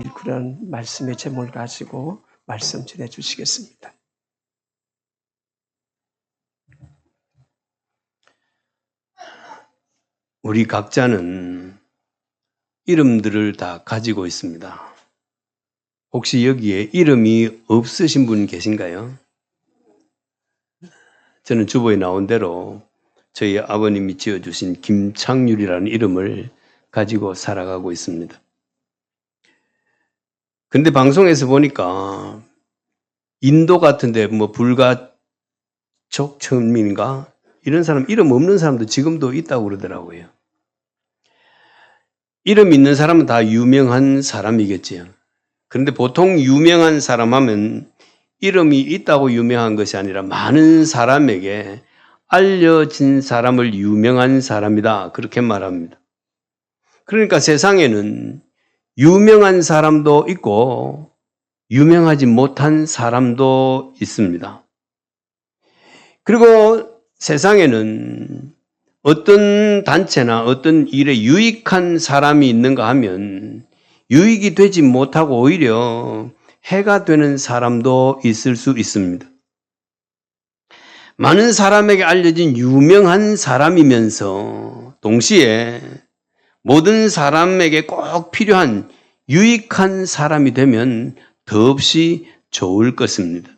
그런 말씀의 제목을 가지고 말씀 전해 주시겠습니다. 우리 각자는 이름들을 다 가지고 있습니다. 혹시 여기에 이름이 없으신 분 계신가요? 저는 주보에 나온 대로 저희 아버님이 지어주신 김창률이라는 이름을 가지고 살아가고 있습니다. 근데 방송에서 보니까 인도 같은데 불가촉 천민가 이런 사람 이름 없는 사람도 지금도 있다고 그러더라고요. 이름 있는 사람은 다 유명한 사람이겠지요. 그런데 보통 유명한 사람 하면 이름이 있다고 유명한 것이 아니라 많은 사람에게 알려진 사람을 유명한 사람이다 그렇게 말합니다. 그러니까 세상에는 유명한 사람도 있고 유명하지 못한 사람도 있습니다. 그리고 세상에는 어떤 단체나 어떤 일에 유익한 사람이 있는가 하면 유익이 되지 못하고 오히려 해가 되는 사람도 있을 수 있습니다. 많은 사람에게 알려진 유명한 사람이면서 동시에 모든 사람에게 꼭 필요한 유익한 사람이 되면 더없이 좋을 것입니다.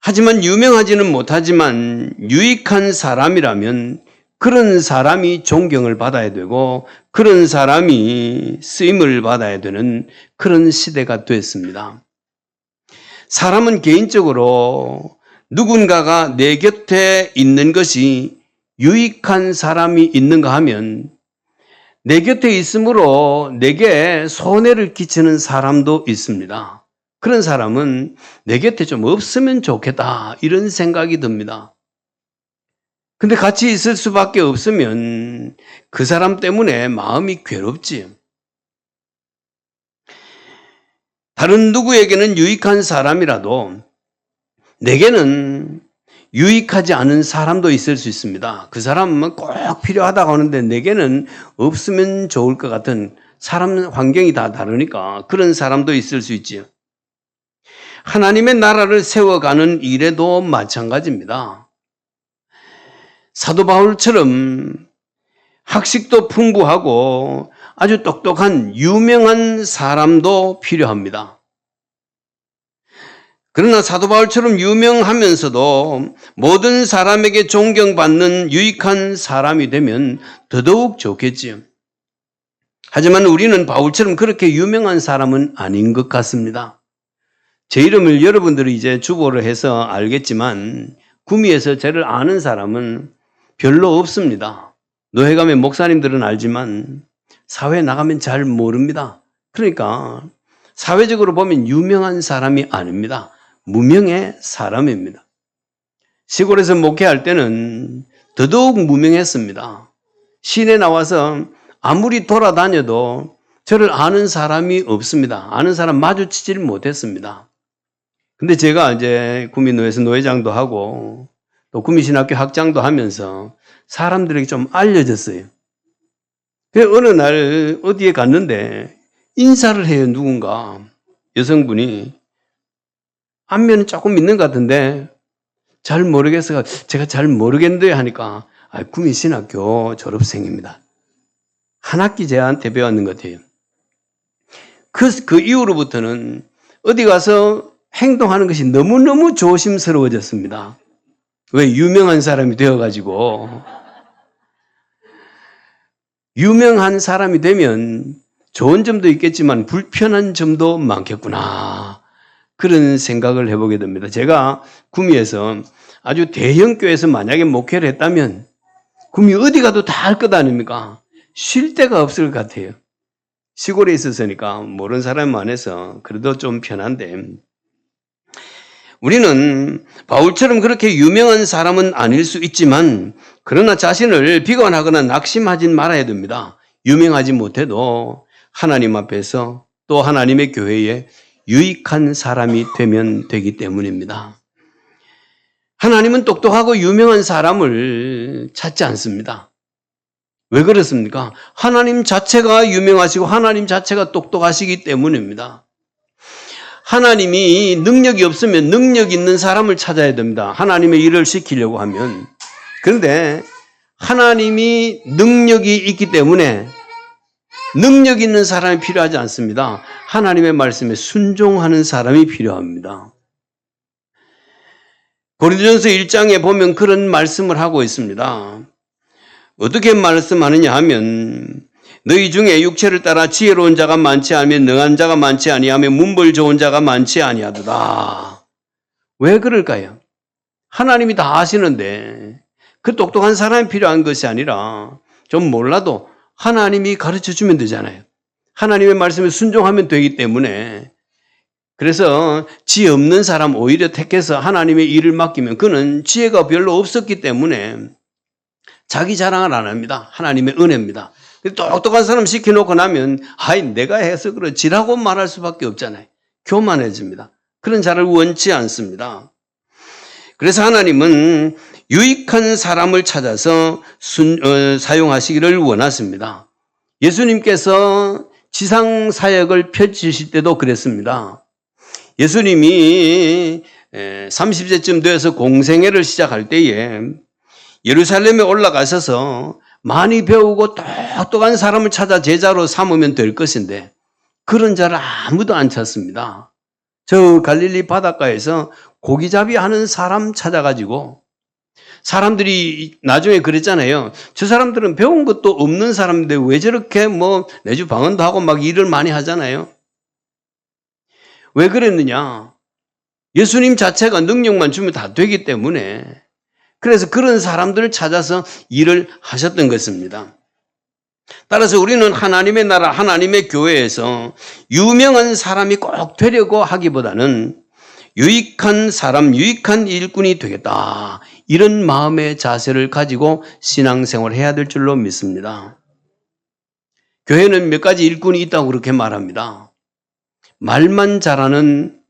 하지만 유명하지는 못하지만 유익한 사람이라면 그런 사람이 존경을 받아야 되고 그런 사람이 쓰임을 받아야 되는 그런 시대가 됐습니다. 사람은 개인적으로 누군가가 내 곁에 있는 것이 유익한 사람이 있는가 하면 내 곁에 있으므로 내게 손해를 끼치는 사람도 있습니다. 그런 사람은 내 곁에 좀 없으면 좋겠다 이런 생각이 듭니다. 근데 같이 있을 수밖에 없으면 그 사람 때문에 마음이 괴롭지. 다른 누구에게는 유익한 사람이라도 내게는 유익하지 않은 사람도 있을 수 있습니다. 그 사람은 꼭 필요하다고 하는데 내게는 없으면 좋을 것 같은 사람 환경이 다 다르니까 그런 사람도 있을 수 있지요. 하나님의 나라를 세워가는 일에도 마찬가지입니다. 사도 바울처럼 학식도 풍부하고 아주 똑똑한 유명한 사람도 필요합니다. 그러나 사도 바울처럼 유명하면서도 모든 사람에게 존경받는 유익한 사람이 되면 더더욱 좋겠지요. 하지만 우리는 바울처럼 그렇게 유명한 사람은 아닌 것 같습니다. 제 이름을 여러분들이 이제 주보를 해서 알겠지만 구미에서 저를 아는 사람은 별로 없습니다. 노회 가면 목사님들은 알지만 사회에 나가면 잘 모릅니다. 그러니까 사회적으로 보면 유명한 사람이 아닙니다. 무명의 사람입니다. 시골에서 목회할 때는 더더욱 무명했습니다. 시내 나와서 아무리 돌아다녀도 저를 아는 사람이 없습니다. 아는 사람 마주치지를 못했습니다. 근데 제가 이제 구미노회에서 노회장도 하고 또 구미신학교 학장도 하면서 사람들에게 좀 알려졌어요. 그래서 어느 날 어디에 갔는데 인사를 해요, 누군가. 여성분이. 안면은 조금 있는 것 같은데 잘 모르겠어요. 제가 잘 모르겠는데 하니까 구미신학교 졸업생입니다. 한 학기 저한테 배웠는 것 같아요. 그 이후로부터는 어디 가서 행동하는 것이 너무너무 조심스러워졌습니다. 왜? 유명한 사람이 되어가지고. 유명한 사람이 되면 좋은 점도 있겠지만 불편한 점도 많겠구나. 그런 생각을 해보게 됩니다. 제가 구미에서 아주 대형 교회에서 만약에 목회를 했다면 구미 어디 가도 다 할 것 아닙니까? 쉴 데가 없을 것 같아요. 시골에 있었으니까 모르는 사람만 해서 그래도 좀 편한데 우리는 바울처럼 그렇게 유명한 사람은 아닐 수 있지만 그러나 자신을 비관하거나 낙심하진 말아야 됩니다. 유명하지 못해도 하나님 앞에서 또 하나님의 교회에 유익한 사람이 되면 되기 때문입니다. 하나님은 똑똑하고 유명한 사람을 찾지 않습니다. 왜 그렇습니까? 하나님 자체가 유명하시고 하나님 자체가 똑똑하시기 때문입니다. 하나님이 능력이 없으면 능력 있는 사람을 찾아야 됩니다. 하나님의 일을 시키려고 하면. 그런데 하나님이 능력이 있기 때문에 능력 있는 사람이 필요하지 않습니다. 하나님의 말씀에 순종하는 사람이 필요합니다. 고린도전서 1장에 보면 그런 말씀을 하고 있습니다. 어떻게 말씀하느냐 하면 너희 중에 육체를 따라 지혜로운 자가 많지 않으면 능한 자가 많지 아니하며 문벌 좋은 자가 많지 아니하도다. 왜 그럴까요? 하나님이 다 아시는데 그 똑똑한 사람이 필요한 것이 아니라 좀 몰라도 하나님이 가르쳐 주면 되잖아요. 하나님의 말씀에 순종하면 되기 때문에 그래서 지혜 없는 사람 오히려 택해서 하나님의 일을 맡기면 그는 지혜가 별로 없었기 때문에 자기 자랑을 안 합니다. 하나님의 은혜입니다. 똑똑한 사람 시켜놓고 나면 아이 내가 해서 그렇지라고 말할 수밖에 없잖아요. 교만해집니다. 그런 자를 원치 않습니다. 그래서 하나님은 유익한 사람을 찾아서 사용하시기를 원하십니다. 예수님께서 지상 사역을 펼치실 때도 그랬습니다. 예수님이 30세쯤 되어서 공생애를 시작할 때에 예루살렘에 올라가셔서 많이 배우고 똑똑한 사람을 찾아 제자로 삼으면 될 것인데 그런 자를 아무도 안 찾습니다. 저 갈릴리 바닷가에서 고기잡이 하는 사람 찾아가지고 사람들이 나중에 그랬잖아요. 저 사람들은 배운 것도 없는 사람인데 왜 저렇게 내주 방언도 하고 막 일을 많이 하잖아요. 왜 그랬느냐? 예수님 자체가 능력만 주면 다 되기 때문에 그래서 그런 사람들을 찾아서 일을 하셨던 것입니다. 따라서 우리는 하나님의 나라, 하나님의 교회에서 유명한 사람이 꼭 되려고 하기보다는 유익한 사람, 유익한 일꾼이 되겠다. 이런 마음의 자세를 가지고 신앙생활을 해야 될 줄로 믿습니다. 교회는 몇 가지 일꾼이 있다고 그렇게 말합니다. 말만 잘하는,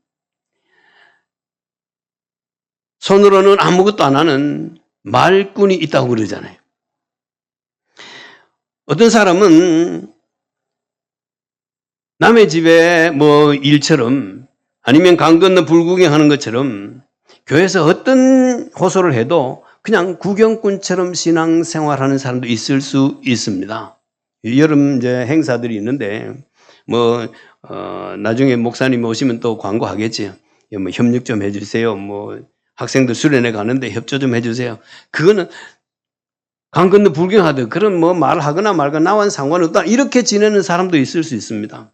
손으로는 아무것도 안 하는 말꾼이 있다고 그러잖아요. 어떤 사람은 남의 집에 일처럼 아니면 강 건너 불구경하는 것처럼 교회에서 어떤 호소를 해도 그냥 구경꾼처럼 신앙생활하는 사람도 있을 수 있습니다. 여름 이제 행사들이 있는데 나중에 목사님 오시면 또 광고하겠지요. 협력 좀 해주세요. 학생들 수련회 가는데 협조 좀 해주세요. 그거는 강 건너 불경하듯 그런 말하거나 말거나 나와는 상관없다. 이렇게 지내는 사람도 있을 수 있습니다.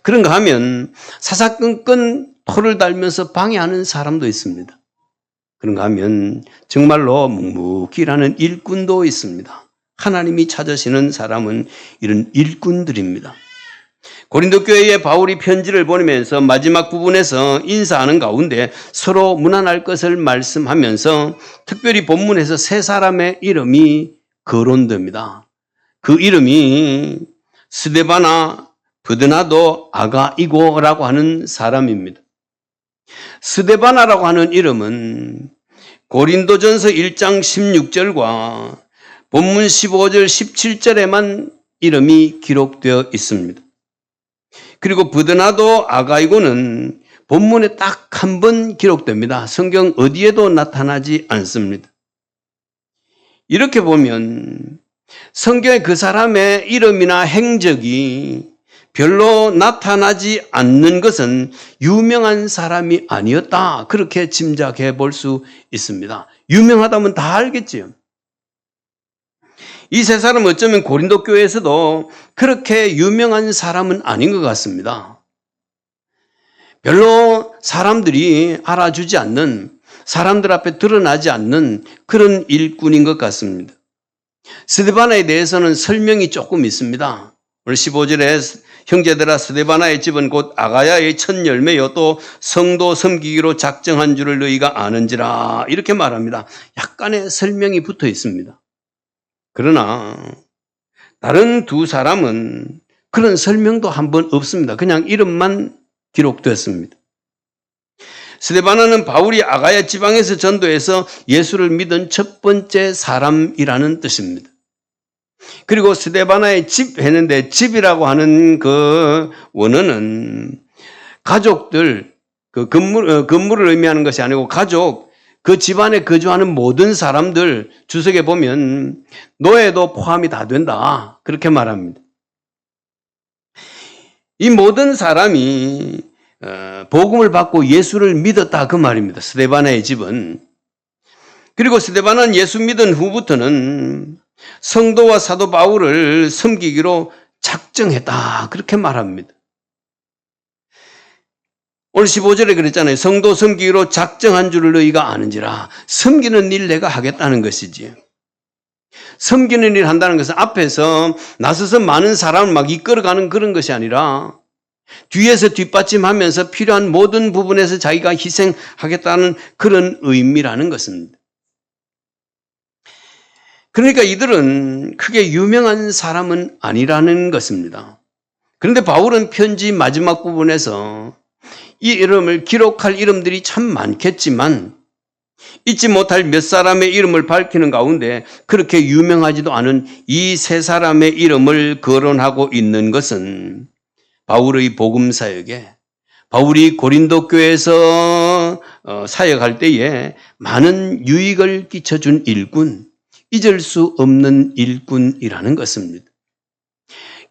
그런가 하면 사사건건 토를 달면서 방해하는 사람도 있습니다. 그런가 하면 정말로 묵묵히라는 일꾼도 있습니다. 하나님이 찾으시는 사람은 이런 일꾼들입니다. 고린도 교회에 바울이 편지를 보내면서 마지막 부분에서 인사하는 가운데 서로 문안할 것을 말씀하면서 특별히 본문에서 세 사람의 이름이 거론됩니다. 그 이름이 스데바나, 브드나도, 아가이고라고 하는 사람입니다. 스데바나라고 하는 이름은 고린도전서 1장 16절과 본문 15절 17절에만 이름이 기록되어 있습니다. 그리고 브드나도, 아가이고는 본문에 딱 한 번 기록됩니다. 성경 어디에도 나타나지 않습니다. 이렇게 보면 성경에 그 사람의 이름이나 행적이 별로 나타나지 않는 것은 유명한 사람이 아니었다. 그렇게 짐작해 볼 수 있습니다. 유명하다면 다 알겠지요. 이 세 사람은 어쩌면 고린도 교회에서도 그렇게 유명한 사람은 아닌 것 같습니다. 별로 사람들이 알아주지 않는, 사람들 앞에 드러나지 않는 그런 일꾼인 것 같습니다. 스데바나에 대해서는 설명이 조금 있습니다. 오늘 15절에 형제들아 스데바나의 집은 곧 아가야의 첫 열매요 또 성도 섬기기로 작정한 줄을 너희가 아는지라 이렇게 말합니다. 약간의 설명이 붙어 있습니다. 그러나 다른 두 사람은 그런 설명도 한번 없습니다. 그냥 이름만 기록됐습니다. 스데바나는 바울이 아가야 지방에서 전도해서 예수를 믿은 첫 번째 사람이라는 뜻입니다. 그리고 스데바나의 집 했는데 집이라고 하는 그 원어는 가족들, 그 건물을 의미하는 것이 아니고 가족, 그 집안에 거주하는 모든 사람들, 주석에 보면 노예도 포함이 다 된다. 그렇게 말합니다. 이 모든 사람이 복음을 받고 예수를 믿었다 그 말입니다. 스데바나의 집은. 그리고 스데바나는 예수 믿은 후부터는 성도와 사도 바울을 섬기기로 작정했다. 그렇게 말합니다. 오늘 15절에 그랬잖아요. 성도 섬기기로 작정한 줄을 너희가 아는지라. 섬기는 일 내가 하겠다는 것이지. 섬기는 일 한다는 것은 앞에서 나서서 많은 사람을 막 이끌어가는 그런 것이 아니라 뒤에서 뒷받침하면서 필요한 모든 부분에서 자기가 희생하겠다는 그런 의미라는 것입니다. 그러니까 이들은 크게 유명한 사람은 아니라는 것입니다. 그런데 바울은 편지 마지막 부분에서 이 이름을 기록할 이름들이 참 많겠지만 잊지 못할 몇 사람의 이름을 밝히는 가운데 그렇게 유명하지도 않은 이 세 사람의 이름을 거론하고 있는 것은 바울의 복음 사역에 바울이 고린도 교회에서 사역할 때에 많은 유익을 끼쳐준 일꾼, 잊을 수 없는 일꾼이라는 것입니다.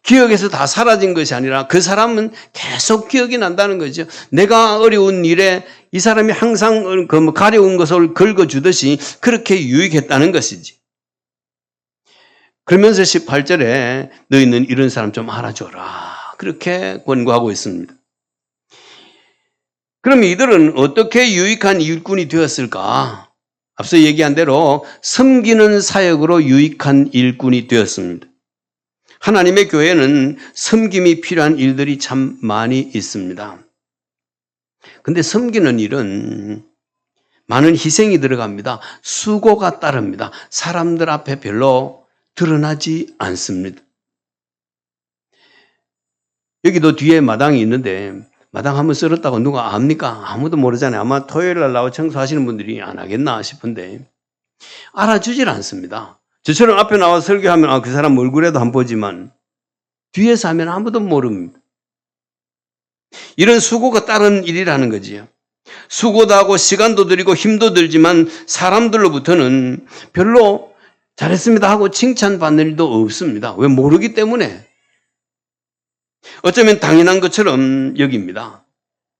기억에서 다 사라진 것이 아니라 그 사람은 계속 기억이 난다는 거죠. 내가 어려운 일에 이 사람이 항상 가려운 것을 긁어주듯이 그렇게 유익했다는 것이지. 그러면서 18절에 너희는 이런 사람 좀 알아줘라. 그렇게 권고하고 있습니다. 그럼 이들은 어떻게 유익한 일꾼이 되었을까? 앞서 얘기한 대로 섬기는 사역으로 유익한 일꾼이 되었습니다. 하나님의 교회는 섬김이 필요한 일들이 참 많이 있습니다. 근데 섬기는 일은 많은 희생이 들어갑니다. 수고가 따릅니다. 사람들 앞에 별로 드러나지 않습니다. 여기도 뒤에 마당이 있는데 마당 한번 썰었다고 누가 압니까? 아무도 모르잖아요. 아마 토요일 날 나와 청소하시는 분들이 안 하겠나 싶은데 알아주질 않습니다. 저처럼 앞에 나와 설교하면 그 사람 얼굴에도 안 보지만 뒤에서 하면 아무도 모릅니다. 이런 수고가 따른 일이라는 거지요. 수고도 하고 시간도 들이고 힘도 들지만 사람들로부터는 별로 잘했습니다 하고 칭찬받는 일도 없습니다. 왜? 모르기 때문에. 어쩌면 당연한 것처럼 여깁니다.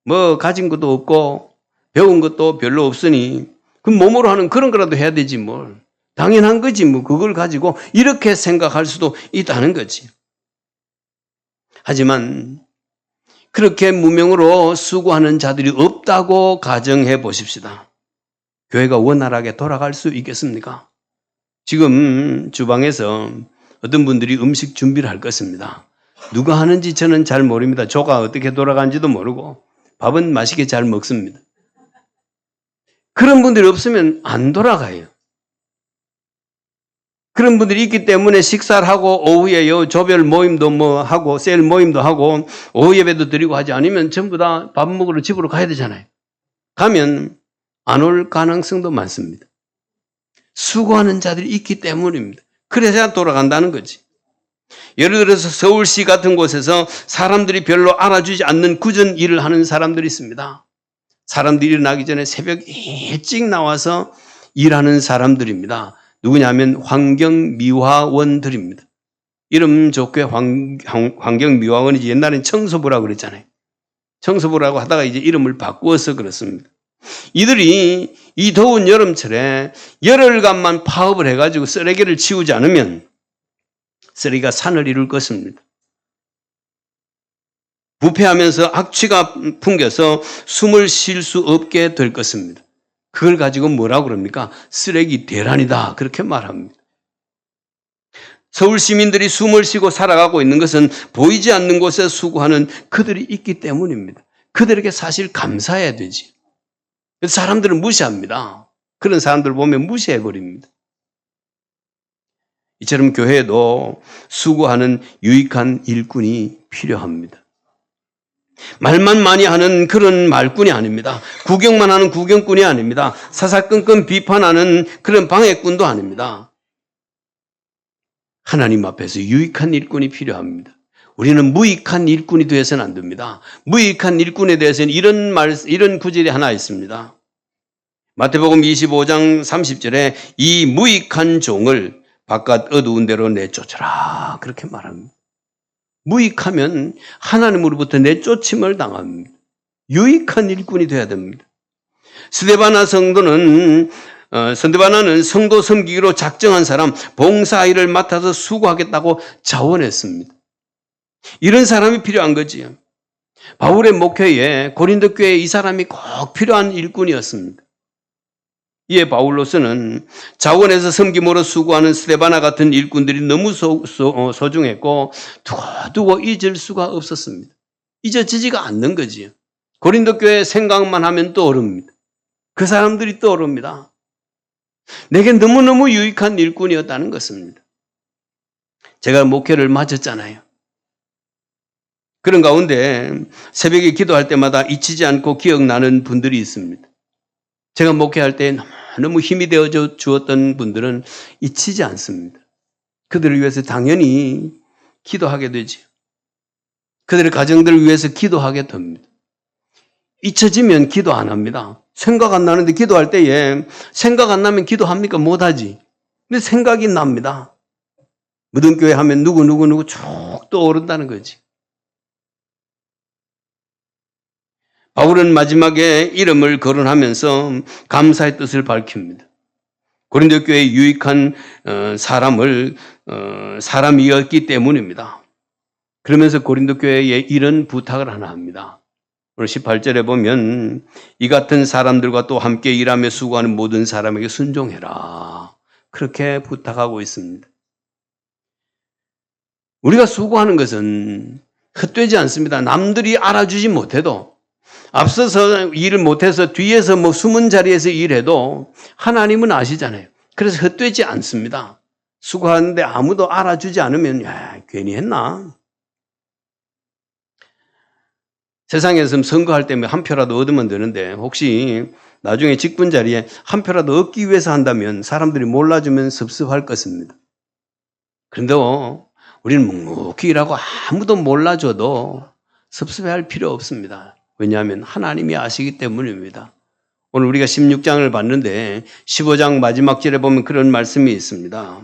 뭐 가진 것도 없고 배운 것도 별로 없으니 그럼 몸으로 하는 그런 거라도 해야 되지 뭘. 당연한 거지 뭐 그걸 가지고 이렇게 생각할 수도 있다는 거지. 하지만 그렇게 무명으로 수고하는 자들이 없다고 가정해 보십시다. 교회가 원활하게 돌아갈 수 있겠습니까? 지금 주방에서 어떤 분들이 음식 준비를 할 것입니다. 누가 하는지 저는 잘 모릅니다. 조가 어떻게 돌아가는지도 모르고 밥은 맛있게 잘 먹습니다. 그런 분들이 없으면 안 돌아가요. 그런 분들이 있기 때문에 식사를 하고 오후에 조별 모임도 뭐 하고 셀 모임도 하고 오후 예배도 드리고 하지 않으면 전부 다 밥 먹으러 집으로 가야 되잖아요. 가면 안 올 가능성도 많습니다. 수고하는 자들이 있기 때문입니다. 그래야 돌아간다는 거지. 예를 들어서 서울시 같은 곳에서 사람들이 별로 알아주지 않는 굳은 일을 하는 사람들이 있습니다. 사람들이 일어나기 전에 새벽 일찍 나와서 일하는 사람들입니다. 누구냐면 환경미화원들입니다. 이름 좋게 환경미화원이지 옛날엔 청소부라고 그랬잖아요. 청소부라고 하다가 이제 이름을 바꾸어서 그렇습니다. 이들이 이 더운 여름철에 열흘간만 파업을 해가지고 쓰레기를 치우지 않으면 쓰레기가 산을 이룰 것입니다. 부패하면서 악취가 풍겨서 숨을 쉴 수 없게 될 것입니다. 그걸 가지고 뭐라고 그럽니까? 쓰레기 대란이다. 그렇게 말합니다. 서울 시민들이 숨을 쉬고 살아가고 있는 것은 보이지 않는 곳에 수고하는 그들이 있기 때문입니다. 그들에게 사실 감사해야 되지. 그래서 사람들은 무시합니다. 그런 사람들 보면 무시해버립니다. 이처럼 교회에도 수고하는 유익한 일꾼이 필요합니다. 말만 많이 하는 그런 말꾼이 아닙니다. 구경만 하는 구경꾼이 아닙니다. 사사건건 비판하는 그런 방해꾼도 아닙니다. 하나님 앞에서 유익한 일꾼이 필요합니다. 우리는 무익한 일꾼이 되어서는 안 됩니다. 무익한 일꾼에 대해서는 이런 구절이 하나 있습니다. 마태복음 25장 30절에 이 무익한 종을 바깥 어두운 데로 내쫓으라. 그렇게 말합니다. 무익하면 하나님으로부터 내쫓임을 당합니다. 유익한 일꾼이 되어야 됩니다. 스데바나는 성도 섬기기로 작정한 사람, 봉사 일을 맡아서 수고하겠다고 자원했습니다. 이런 사람이 필요한 거지요. 바울의 목회에 고린도 교회에 이 사람이 꼭 필요한 일꾼이었습니다. 이에 바울로서는 자원해서 섬김으로 수고하는 스데바나 같은 일꾼들이 너무 소중했고 두고 잊을 수가 없었습니다. 잊어지지가 않는 거지요. 고린도 교회 생각만 하면 떠오릅니다. 그 사람들이 떠오릅니다. 내게 너무너무 유익한 일꾼이었다는 것입니다. 제가 목회를 마쳤잖아요. 그런 가운데 새벽에 기도할 때마다 잊히지 않고 기억나는 분들이 있습니다. 제가 목회할 때 너무 힘이 되어 주었던 분들은 잊히지 않습니다. 그들을 위해서 당연히 기도하게 되죠. 그들의 가정들을 위해서 기도하게 됩니다. 잊혀지면 기도 안 합니다. 생각 안 나는데 기도할 때에 생각 안 나면 기도합니까? 못하지. 근데 생각이 납니다. 무등교회 하면 누구 쭉 떠오른다는 거지. 바울은 마지막에 이름을 거론하면서 감사의 뜻을 밝힙니다. 고린도 교회의 유익한 사람이었기 때문입니다. 그러면서 고린도 교회에 이런 부탁을 하나 합니다. 오늘 18절에 보면 이 같은 사람들과 또 함께 일하며 수고하는 모든 사람에게 순종해라. 그렇게 부탁하고 있습니다. 우리가 수고하는 것은 헛되지 않습니다. 남들이 알아주지 못해도 앞서서 일을 못해서 뒤에서 숨은 자리에서 일해도 하나님은 아시잖아요. 그래서 헛되지 않습니다. 수고하는데 아무도 알아주지 않으면 괜히 했나? 세상에서 선거할 때 한 표라도 얻으면 되는데 혹시 나중에 직분 자리에 한 표라도 얻기 위해서 한다면 사람들이 몰라주면 섭섭할 것입니다. 그런데 우리는 묵묵히 일하고 아무도 몰라줘도 섭섭해할 필요 없습니다. 왜냐하면 하나님이 아시기 때문입니다. 오늘 우리가 16장을 봤는데 15장 마지막 절에 보면 그런 말씀이 있습니다.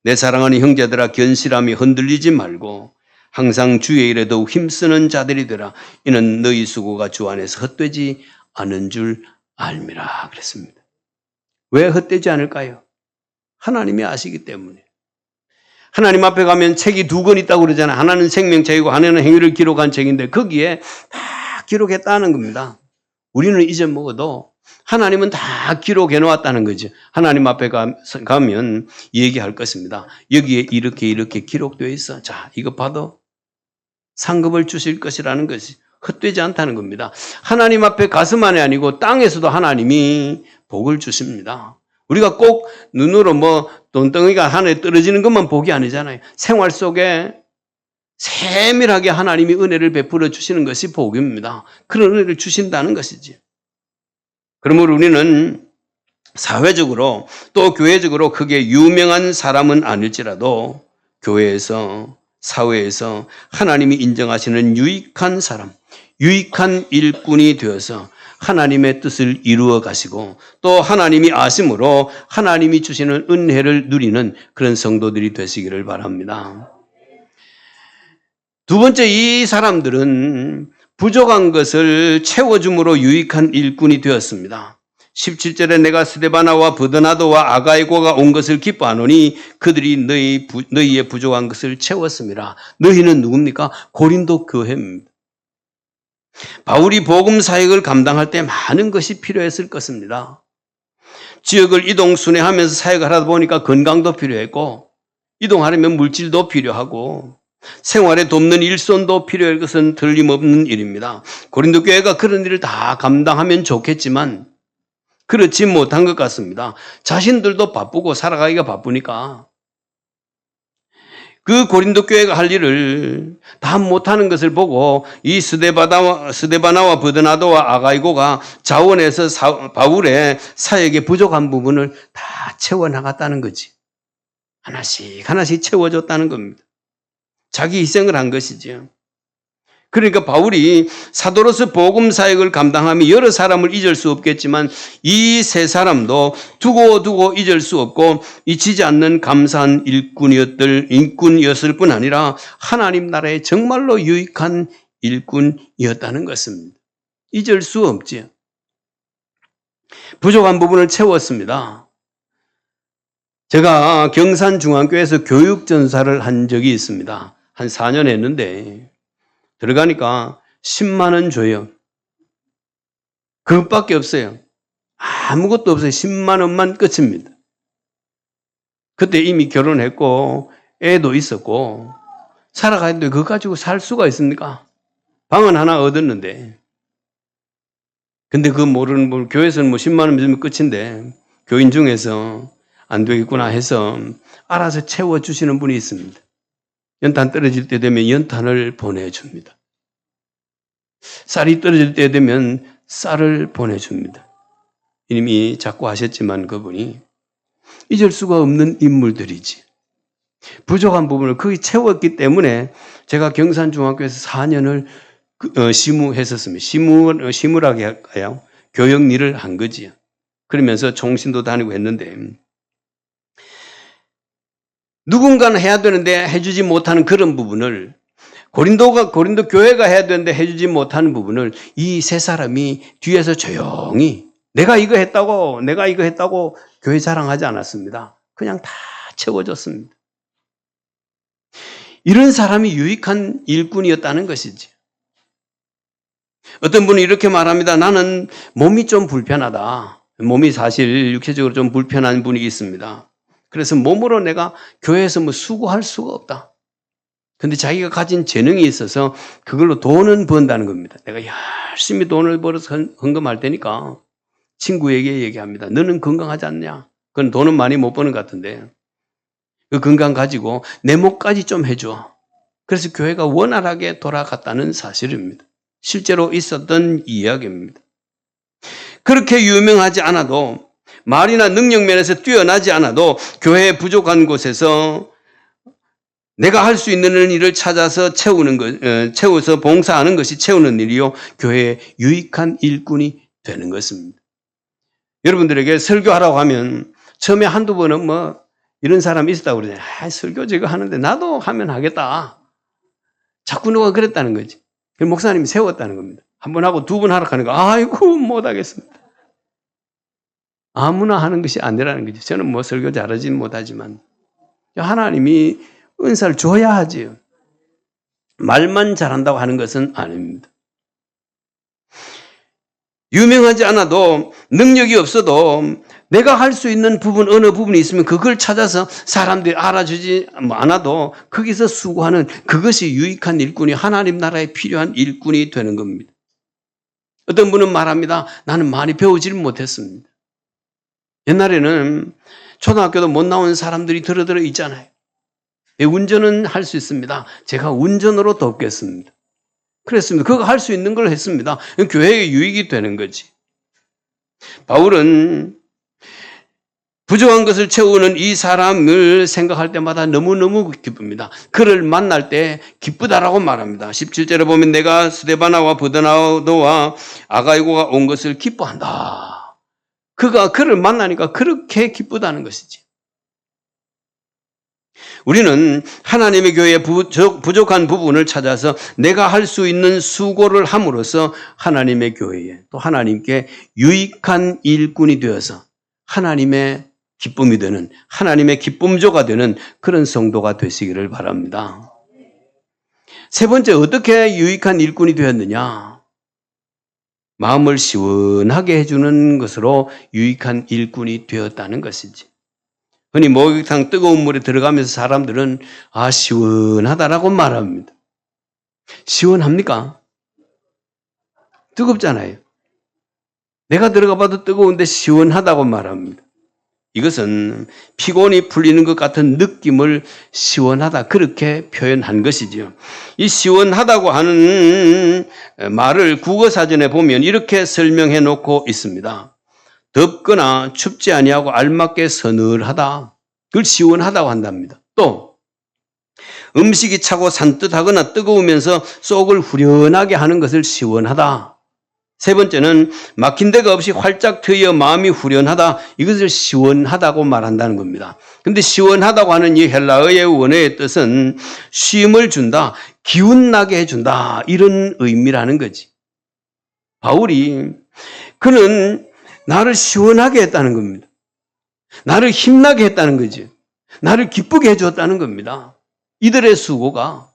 내 사랑하는 형제들아 견실함이 흔들리지 말고 항상 주의 일에 더욱 힘쓰는 자들이 되라. 이는 너희 수고가 주 안에서 헛되지 않은 줄 알미라 그랬습니다. 왜 헛되지 않을까요? 하나님이 아시기 때문에. 하나님 앞에 가면 책이 2권 있다고 그러잖아요. 하나는 생명책이고 하나는 행위를 기록한 책인데 거기에 다 기록했다는 겁니다. 우리는 잊어먹어도 하나님은 다 기록해 놓았다는 거죠. 하나님 앞에 가면 얘기할 것입니다. 여기에 이렇게 기록되어 있어. 자, 이거 봐도 상급을 주실 것이라는 것이 헛되지 않다는 겁니다. 하나님 앞에 가서만이 아니고 땅에서도 하나님이 복을 주십니다. 우리가 꼭 눈으로 돈덩이가 하늘에 떨어지는 것만 복이 아니잖아요. 생활 속에 세밀하게 하나님이 은혜를 베풀어 주시는 것이 복입니다. 그런 은혜를 주신다는 것이지. 그러므로 우리는 사회적으로 또 교회적으로 크게 유명한 사람은 아닐지라도 교회에서 사회에서 하나님이 인정하시는 유익한 사람, 유익한 일꾼이 되어서 하나님의 뜻을 이루어 가시고 또 하나님이 아심으로 하나님이 주시는 은혜를 누리는 그런 성도들이 되시기를 바랍니다. 두 번째, 이 사람들은 부족한 것을 채워줌으로 유익한 일꾼이 되었습니다. 17절에 내가 스데바나와 버드나도와 아가이고가 온 것을 기뻐하노니 그들이 너희의 부족한 것을 채웠습니다. 너희는 누굽니까? 고린도 교회입니다. 바울이 복음 사역을 감당할 때 많은 것이 필요했을 것입니다. 지역을 이동 순회하면서 사역을 하다 보니까 건강도 필요했고 이동하려면 물질도 필요하고 생활에 돕는 일손도 필요할 것은 틀림없는 일입니다. 고린도 교회가 그런 일을 다 감당하면 좋겠지만 그렇지 못한 것 같습니다. 자신들도 바쁘고 살아가기가 바쁘니까 그 고린도 교회가 할 일을 다 못하는 것을 보고 이 스데바나와 버드나도와 아가이고가 자원해서 바울의 사역에 부족한 부분을 다 채워나갔다는 거지. 하나씩 하나씩 채워줬다는 겁니다. 자기 희생을 한 것이지요. 그러니까 바울이 사도로서 복음 사역을 감당하며 여러 사람을 잊을 수 없겠지만 이 세 사람도 두고 잊을 수 없고 잊히지 않는 감사한 일꾼이었을 뿐 아니라 하나님 나라에 정말로 유익한 일꾼이었다는 것입니다. 잊을 수 없지요. 부족한 부분을 채웠습니다. 제가 경산중앙교회에서 교육전사를 한 적이 있습니다. 한 4년 했는데 들어가니까 10만 원 줘요. 그것밖에 없어요. 아무것도 없어요. 10만 원만 끝입니다. 그때 이미 결혼했고 애도 있었고 살아가는데 그거 가지고 살 수가 있습니까? 방은 하나 얻었는데. 근데 그거 모르는 분, 교회에서는 뭐 10만 원 주면 끝인데 교인 중에서 안 되겠구나 해서 알아서 채워주시는 분이 있습니다. 연탄 떨어질 때 되면 연탄을 보내줍니다. 쌀이 떨어질 때 되면 쌀을 보내줍니다. 이미 자꾸 하셨지만 그분이 잊을 수가 없는 인물들이지. 부족한 부분을 거의 채웠기 때문에 제가 경산중학교에서 4년을 시무했었습니다. 시무라고 할까요? 교역 일을 한 거지요. 그러면서 총신도 다니고 했는데 누군가는 해야 되는데 해주지 못하는 그런 부분을 고린도 교회가 해야 되는데 해주지 못하는 부분을 이 세 사람이 뒤에서 조용히 내가 이거 했다고 교회 자랑하지 않았습니다. 그냥 다 채워줬습니다. 이런 사람이 유익한 일꾼이었다는 것이지. 어떤 분은 이렇게 말합니다. 나는 몸이 좀 불편하다. 몸이 사실 육체적으로 좀 불편한 분이 있습니다. 그래서 몸으로 내가 교회에서 뭐 수고할 수가 없다. 근데 자기가 가진 재능이 있어서 그걸로 돈은 번다는 겁니다. 내가 열심히 돈을 벌어서 헌금할 테니까 친구에게 얘기합니다. 너는 건강하지 않냐? 그건 돈은 많이 못 버는 것 같은데 그 건강 가지고 내 목까지 좀 해줘. 그래서 교회가 원활하게 돌아갔다는 사실입니다. 실제로 있었던 이야기입니다. 그렇게 유명하지 않아도 말이나 능력 면에서 뛰어나지 않아도 교회에 부족한 곳에서 내가 할 수 있는 일을 찾아서 채워서 봉사하는 것이 채우는 일이요. 교회의 유익한 일꾼이 되는 것입니다. 여러분들에게 설교하라고 하면 처음에 한두 번은 뭐 이런 사람이 있었다고 그러잖아요. 설교 제가 하는데 나도 하면 하겠다. 자꾸 누가 그랬다는 거지. 그래서 목사님이 세웠다는 겁니다. 한 번 하고 두 번 하라 하는 거. 아이고 못하겠습니다. 아무나 하는 것이 아니라는 거죠. 저는 뭐 설교 잘하지는 못하지만 하나님이 은사를 줘야 하지요. 말만 잘한다고 하는 것은 아닙니다. 유명하지 않아도 능력이 없어도 내가 할 수 있는 부분 어느 부분이 있으면 그걸 찾아서 사람들이 알아주지 않아도 거기서 수고하는 그것이 유익한 일꾼이 하나님 나라에 필요한 일꾼이 되는 겁니다. 어떤 분은 말합니다. 나는 많이 배우지를 못했습니다. 옛날에는 초등학교도 못 나온 사람들이 들어 있잖아요. 운전은 할 수 있습니다. 제가 운전으로 돕겠습니다. 그랬습니다. 그거 할 수 있는 걸 했습니다. 교회에 유익이 되는 거지. 바울은 부족한 것을 채우는 이 사람을 생각할 때마다 너무너무 기쁩니다. 그를 만날 때 기쁘다라고 말합니다. 17절에 보면 내가 스데바나와 버드나도와 아가이고가 온 것을 기뻐한다. 그를 만나니까 그렇게 기쁘다는 것이지. 우리는 하나님의 교회의 부족한 부분을 찾아서 내가 할 수 있는 수고를 함으로써 하나님의 교회에 또 하나님께 유익한 일꾼이 되어서 하나님의 기쁨이 되는 하나님의 기쁨조가 되는 그런 성도가 되시기를 바랍니다. 세 번째, 어떻게 유익한 일꾼이 되었느냐? 마음을 시원하게 해주는 것으로 유익한 일꾼이 되었다는 것이지. 흔히 목욕탕 뜨거운 물에 들어가면서 사람들은 시원하다라고 말합니다. 시원합니까? 뜨겁잖아요. 내가 들어가 봐도 뜨거운데 시원하다고 말합니다. 이것은 피곤이 풀리는 것 같은 느낌을 시원하다 그렇게 표현한 것이죠. 이 시원하다고 하는 말을 국어사전에 보면 이렇게 설명해 놓고 있습니다. 덥거나 춥지 아니하고 알맞게 서늘하다. 그걸 시원하다고 한답니다. 또 음식이 차고 산뜻하거나 뜨거우면서 속을 후련하게 하는 것을 시원하다. 세 번째는 막힌 데가 없이 활짝 트여 마음이 후련하다. 이것을 시원하다고 말한다는 겁니다. 근데 시원하다고 하는 이 헬라어의 원어의 뜻은 쉼을 준다, 기운나게 해준다, 이런 의미라는 거지. 바울이 그는 나를 시원하게 했다는 겁니다. 나를 힘나게 했다는 거지. 나를 기쁘게 해주었다는 겁니다. 이들의 수고가.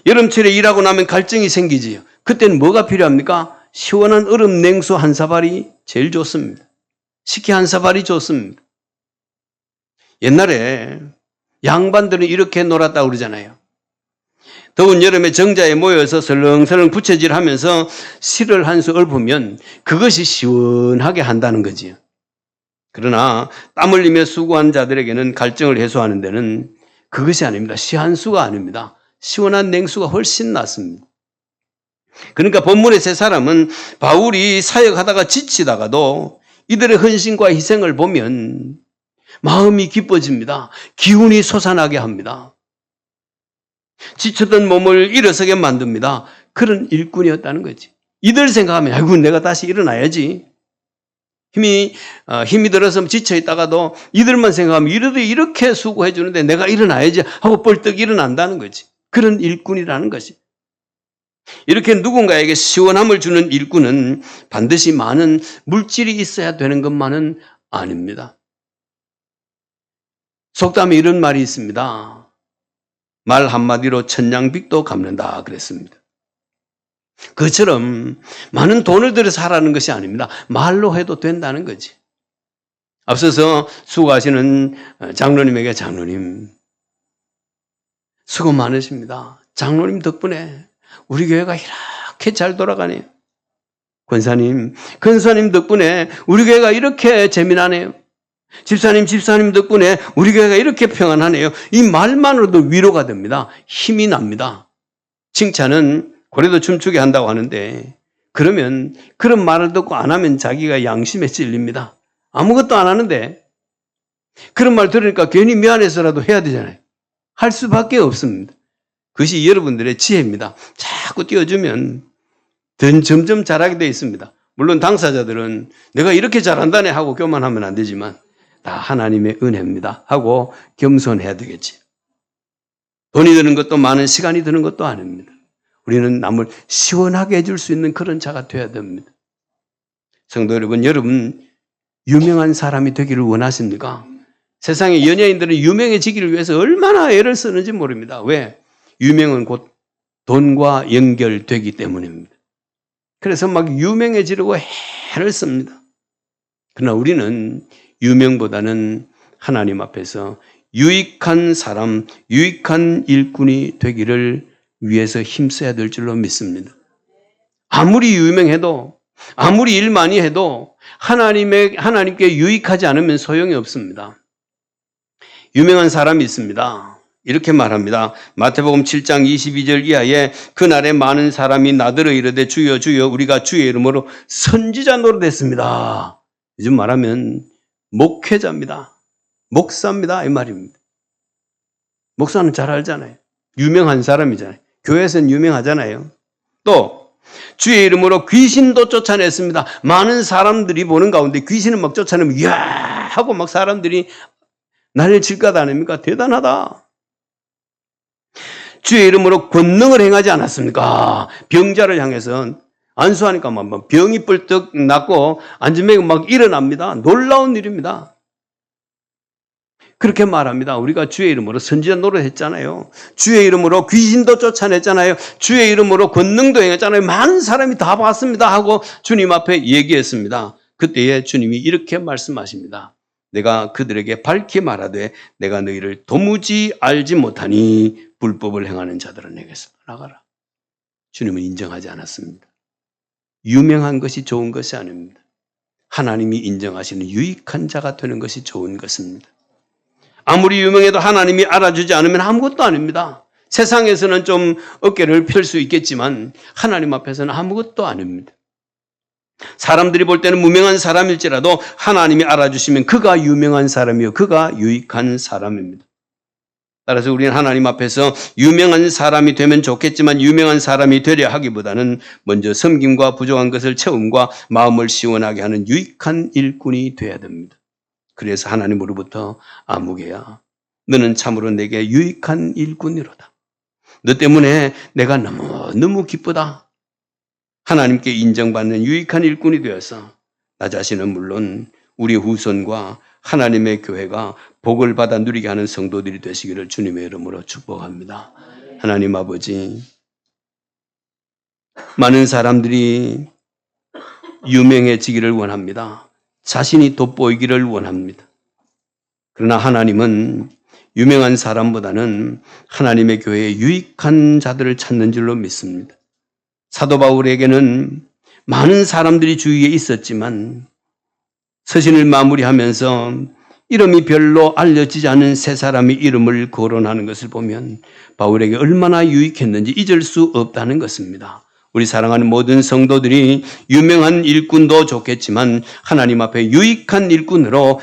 여름철에 일하고 나면 갈증이 생기지요. 그때는 뭐가 필요합니까? 시원한 얼음 냉수 한 사발이 제일 좋습니다. 식혜 한 사발이 좋습니다. 옛날에 양반들은 이렇게 놀았다고 그러잖아요. 더운 여름에 정자에 모여서 설렁설렁 부채질하면서 실을 한 수 읊으면 그것이 시원하게 한다는 거지요. 그러나 땀 흘리며 수고한 자들에게는 갈증을 해소하는 데는 그것이 아닙니다. 시한수가 아닙니다. 시원한 냉수가 훨씬 낫습니다. 그러니까 본문의 세 사람은 바울이 사역하다가 지치다가도 이들의 헌신과 희생을 보면 마음이 기뻐집니다. 기운이 솟아나게 합니다. 지쳤던 몸을 일어서게 만듭니다. 그런 일꾼이었다는 거지. 이들 생각하면 아이고 내가 다시 일어나야지. 힘이 들어서 지쳐 있다가도 이들만 생각하면 이래도 이렇게 수고해 주는데 내가 일어나야지 하고 벌떡 일어난다는 거지. 그런 일꾼이라는 것이. 이렇게 누군가에게 시원함을 주는 일꾼은 반드시 많은 물질이 있어야 되는 것만은 아닙니다. 속담에 이런 말이 있습니다. 말 한마디로 천냥빚도 갚는다 그랬습니다. 그처럼 많은 돈을 들여서 하라는 것이 아닙니다. 말로 해도 된다는 거지. 앞서서 수고하시는 장로님에게 장로님 수고 많으십니다. 장로님 덕분에 우리 교회가 이렇게 잘 돌아가네요. 권사님 덕분에 우리 교회가 이렇게 재미나네요. 집사님 덕분에 우리 교회가 이렇게 평안하네요. 이 말만으로도 위로가 됩니다. 힘이 납니다. 칭찬은 고래도 춤추게 한다고 하는데 그러면 그런 말을 듣고 안 하면 자기가 양심에 찔립니다. 아무것도 안 하는데 그런 말 들으니까 괜히 미안해서라도 해야 되잖아요. 할 수밖에 없습니다. 그것이 여러분들의 지혜입니다. 자꾸 띄워주면 점점 잘하게 되어 있습니다. 물론 당사자들은 내가 이렇게 잘한다네 하고 교만하면 안 되지만 다 하나님의 은혜입니다 하고 겸손해야 되겠지. 돈이 드는 것도 많은 시간이 드는 것도 아닙니다. 우리는 남을 시원하게 해줄 수 있는 그런 자가 되어야 됩니다. 성도 여러분, 여러분 유명한 사람이 되기를 원하십니까? 세상의 연예인들은 유명해지기를 위해서 얼마나 애를 쓰는지 모릅니다. 왜? 유명은 곧 돈과 연결되기 때문입니다. 그래서 막 유명해지려고 애를 씁니다. 그러나 우리는 유명보다는 하나님 앞에서 유익한 사람, 유익한 일꾼이 되기를 위해서 힘써야 될 줄로 믿습니다. 아무리 유명해도, 아무리 일 많이 해도 하나님께 유익하지 않으면 소용이 없습니다. 유명한 사람이 있습니다. 이렇게 말합니다. 마태복음 7장 22절 이하에 그날에 많은 사람이 나더러 이르되 주여 주여 우리가 주의 이름으로 선지자 노릇했습니다. 요즘 말하면 목회자입니다. 목사입니다. 이 말입니다. 목사는 잘 알잖아요. 유명한 사람이잖아요. 교회에서는 유명하잖아요. 또 주의 이름으로 귀신도 쫓아냈습니다. 많은 사람들이 보는 가운데 귀신을 막 쫓아내면 이야 하고 막 사람들이 난리를 칠 것 아닙니까? 대단하다. 주의 이름으로 권능을 행하지 않았습니까? 병자를 향해서 안수하니까 막 병이 뻘떡 낫고 앉으면 막 일어납니다. 놀라운 일입니다. 그렇게 말합니다. 우리가 주의 이름으로 선지자 노릇했잖아요. 주의 이름으로 귀신도 쫓아냈잖아요. 주의 이름으로 권능도 행했잖아요. 많은 사람이 다 봤습니다 하고 주님 앞에 얘기했습니다. 그때에 주님이 이렇게 말씀하십니다. 내가 그들에게 밝히 말하되 내가 너희를 도무지 알지 못하니 불법을 행하는 자들은 내게서 떠나가라. 주님은 인정하지 않았습니다. 유명한 것이 좋은 것이 아닙니다. 하나님이 인정하시는 유익한 자가 되는 것이 좋은 것입니다. 아무리 유명해도 하나님이 알아주지 않으면 아무것도 아닙니다. 세상에서는 좀 어깨를 펼 수 있겠지만 하나님 앞에서는 아무것도 아닙니다. 사람들이 볼 때는 무명한 사람일지라도 하나님이 알아주시면 그가 유명한 사람이요, 그가 유익한 사람입니다. 따라서 우리는 하나님 앞에서 유명한 사람이 되면 좋겠지만 유명한 사람이 되려 하기보다는 먼저 섬김과 부족한 것을 채움과 마음을 시원하게 하는 유익한 일꾼이 되어야 됩니다. 그래서 하나님으로부터 아무개야, 너는 참으로 내게 유익한 일꾼이로다. 너 때문에 내가 너무 기쁘다. 하나님께 인정받는 유익한 일꾼이 되어서 나 자신은 물론 우리 후손과 하나님의 교회가 복을 받아 누리게 하는 성도들이 되시기를 주님의 이름으로 축복합니다. 하나님 아버지, 많은 사람들이 유명해지기를 원합니다. 자신이 돋보이기를 원합니다. 그러나 하나님은 유명한 사람보다는 하나님의 교회에 유익한 자들을 찾는 줄로 믿습니다. 사도 바울에게는 많은 사람들이 주위에 있었지만 서신을 마무리하면서 이름이 별로 알려지지 않은 세 사람의 이름을 거론하는 것을 보면 바울에게 얼마나 유익했는지 잊을 수 없다는 것입니다. 우리 사랑하는 모든 성도들이 유명한 일꾼도 좋겠지만 하나님 앞에 유익한 일꾼으로